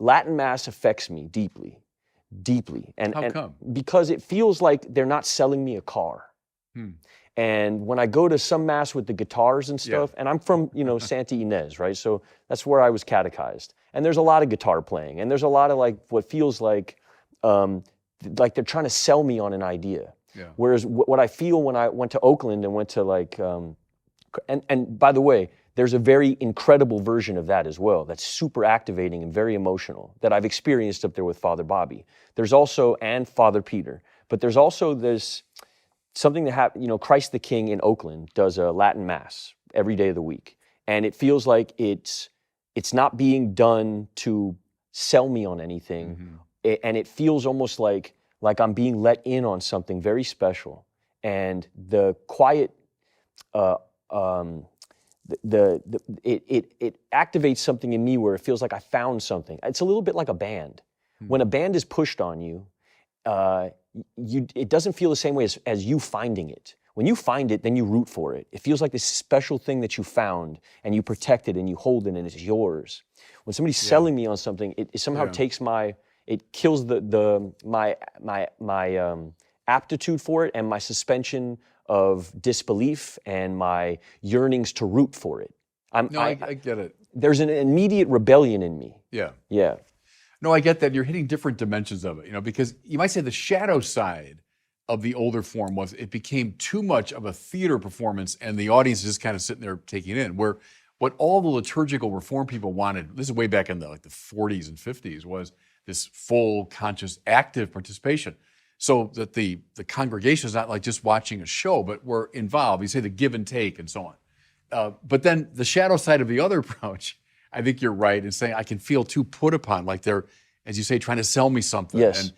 Latin Mass affects me deeply, deeply. How come? Because it feels like they're not selling me a car. And when I go to some Mass with the guitars and stuff, and I'm from, Santa Ynez, right? So that's where I was catechized. And there's a lot of guitar playing, and there's a lot of what feels like they're trying to sell me on an idea. Yeah. Whereas what I feel when I went to Oakland and went to and by the way, there's a very incredible version of that as well. That's super activating and very emotional that I've experienced up there with Father Bobby. There's also, and Father Peter, but there's also this something that happened, Christ the King in Oakland does a Latin Mass every day of the week. And it feels like it's not being done to sell me on anything. And it feels almost like I'm being let in on something very special. And the quiet, it activates something in me where it feels like I found something. It's a little bit like a band. When a band is pushed on you, it doesn't feel the same way as you finding it. When you find it, then you root for it. It feels like this special thing that you found, and you protect it, and you hold it, and it's yours. When somebody's selling me on something, it somehow takes it kills my aptitude for it and my suspension of disbelief and my yearnings to root for it. I get it. There's an immediate rebellion in me. Yeah. Yeah. No, I get that. You're hitting different dimensions of it, because you might say the shadow side of the older form was it became too much of a theater performance and the audience is just kind of sitting there taking it in, where what all the liturgical reform people wanted, this is way back in the 40s and 50s, was this full, conscious, active participation. So that the congregation is not like just watching a show, but we're involved. You say the give and take and so on. But then the shadow side of the other approach, I think you're right in saying I can feel too put upon, like they're, as you say, trying to sell me something. Yes.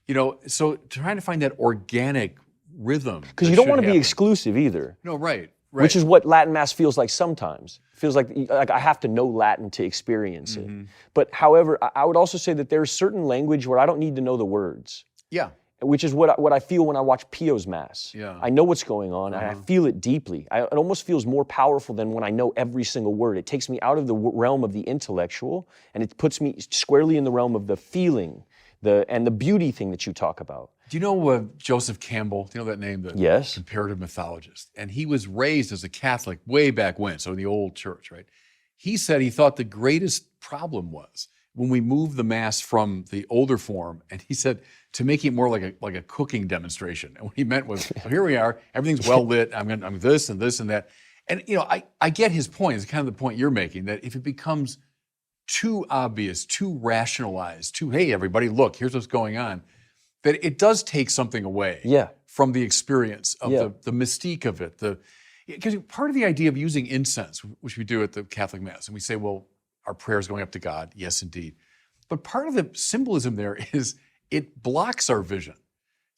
And, so trying to find that organic rhythm. Because you don't want to be exclusive either. No, right. Which is what Latin Mass feels like sometimes. It feels like I have to know Latin to experience it. But however, I would also say that there's certain language where I don't need to know the words. Yeah. Which is what I feel when I watch Pio's Mass. Yeah. I know what's going on, and I feel it deeply. It almost feels more powerful than when I know every single word. It takes me out of the realm of the intellectual, and it puts me squarely in the realm of the feeling, and the beauty thing that you talk about. Do you know Joseph Campbell? Do you know that name? The comparative mythologist. And he was raised as a Catholic way back when, so in the old church, right? He said he thought the greatest problem was when we moved the Mass from the older form, and he said, to make it more like a cooking demonstration. And what he meant was, well, here we are, everything's well lit, I'm this and this and that. And I get his point, it's kind of the point you're making, that if it becomes too obvious, too rationalized, hey everybody, look, here's what's going on, that it does take something away from the experience of the mystique of it. Because part of the idea of using incense, which we do at the Catholic Mass, and we say, well, our prayer is going up to God, yes indeed. But part of the symbolism there is it blocks our vision.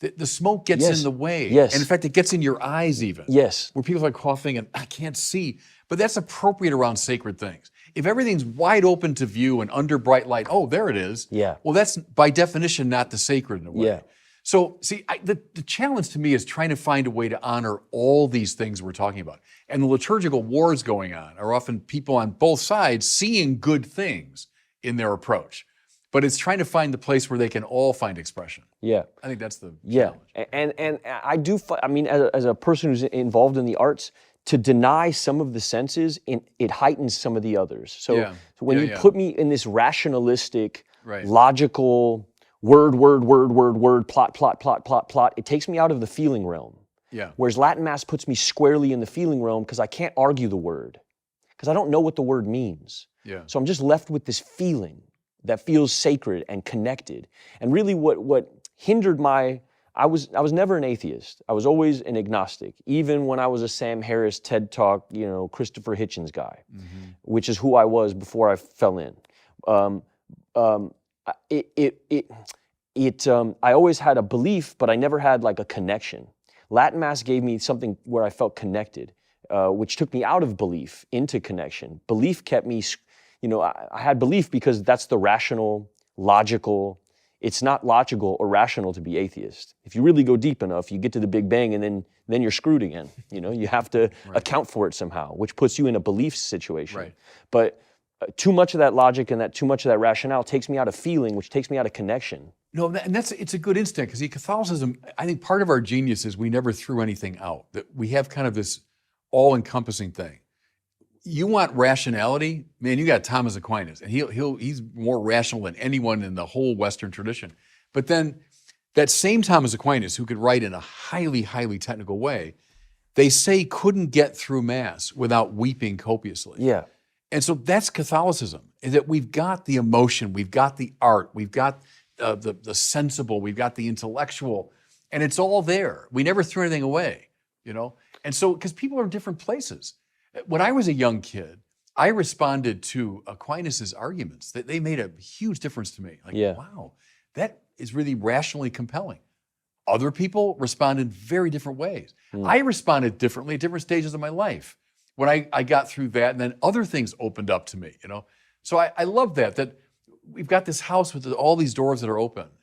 The smoke gets in the way. Yes. And in fact, it gets in your eyes even. Yes. Where people are coughing and I can't see. But that's appropriate around sacred things. If everything's wide open to view and under bright light, oh, there it is. Yeah. Well, that's by definition not the sacred in a way. Yeah. So, see, the challenge to me is trying to find a way to honor all these things we're talking about. And the liturgical wars going on are often people on both sides seeing good things in their approach. But it's trying to find the place where they can all find expression. Yeah. I think that's the challenge. And I do, as a person who's involved in the arts, to deny some of the senses, it heightens some of the others. So when you put me in this rationalistic, logical, word, plot, it takes me out of the feeling realm. Yeah. Whereas Latin Mass puts me squarely in the feeling realm because I can't argue the word, because I don't know what the word means. Yeah. So I'm just left with this feeling that feels sacred and connected. And really what hindered I was never an atheist. I was always an agnostic, even when I was a Sam Harris, TED Talk, Christopher Hitchens guy, which is who I was before I fell in. I always had a belief, but I never had like a connection. Latin Mass gave me something where I felt connected, which took me out of belief into connection. Belief kept me, I had belief because that's the rational, logical. It's not logical or rational to be atheist. If you really go deep enough, you get to the Big Bang and then you're screwed again. You have to account for it somehow, which puts you in a belief situation. Right. But Too much of that logic and too much of that rationale takes me out of feeling, which takes me out of connection. No, and it's a good instinct, because Catholicism, I think part of our genius is we never threw anything out, that we have kind of this all-encompassing thing. You want rationality, man, you got Thomas Aquinas, and he's more rational than anyone in the whole Western tradition. But then that same Thomas Aquinas, who could write in a highly, highly technical way, they say couldn't get through Mass without weeping copiously. Yeah. And so that's Catholicism, is that we've got the emotion, we've got the art, we've got the sensible, we've got the intellectual, and it's all there. We never threw anything away, you know? And so, because people are in different places. When I was a young kid, I responded to Aquinas' arguments. They made a huge difference to me. Like, wow, that is really rationally compelling. Other people respond in very different ways. I responded differently at different stages of my life. When I got through that, and then other things opened up to me, you know? So I love that we've got this house with all these doors that are open.